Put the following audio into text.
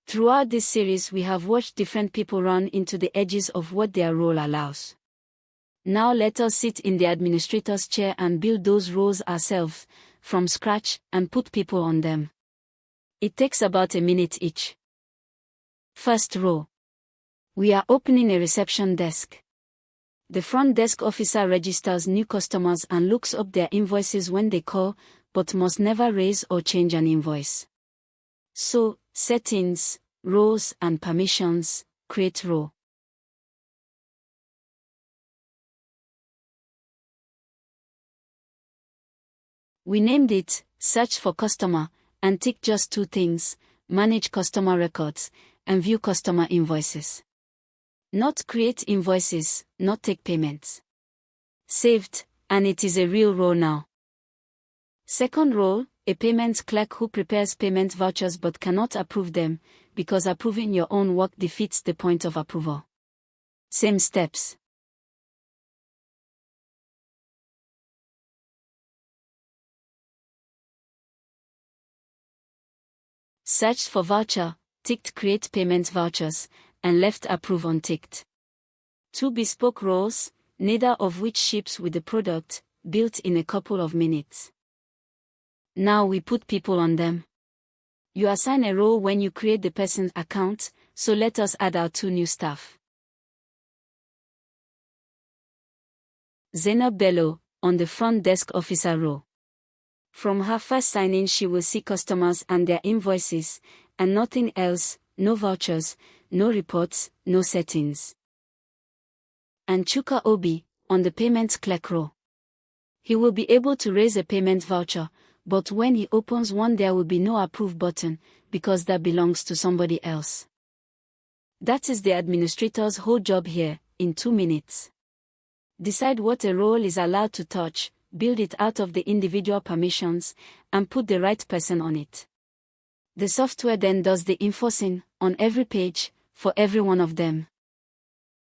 Throughout this series we have watched different people run into the edges of what their role allows. Now let us sit in the administrator's chair and build those roles ourselves, from scratch, and put people on them. It takes about a minute each. First row. We are opening a reception desk. The front desk officer registers new customers and looks up their invoices when they call, but must never raise or change an invoice. So, settings, roles and permissions, create row. We named it, Search for Customer, and tick just two things, Manage Customer Records, and View Customer Invoices. Not create invoices, not take payments. Saved, and it is a real row now. Second role, a payments clerk who prepares payment vouchers but cannot approve them, because approving your own work defeats the point of approval. Same steps. Searched for voucher, ticked create payment vouchers, and left approve unticked. Two bespoke roles, neither of which ships with the product, built in a couple of minutes. Now we put people on them. You assign a role when you create the person's account, so let us add our two new staff. Zainab Bello, on the front desk officer role. From her first sign-in she will see customers and their invoices, and nothing else, no vouchers, no reports, no settings. And Chuka Obi, on the payment clerk role. He will be able to raise a payment voucher, but when he opens one there will be no approve button, because that belongs to somebody else. That is the administrator's whole job here, in 2 minutes. Decide what a role is allowed to touch, build it out of the individual permissions, and put the right person on it. The software then does the enforcing, on every page, for every one of them.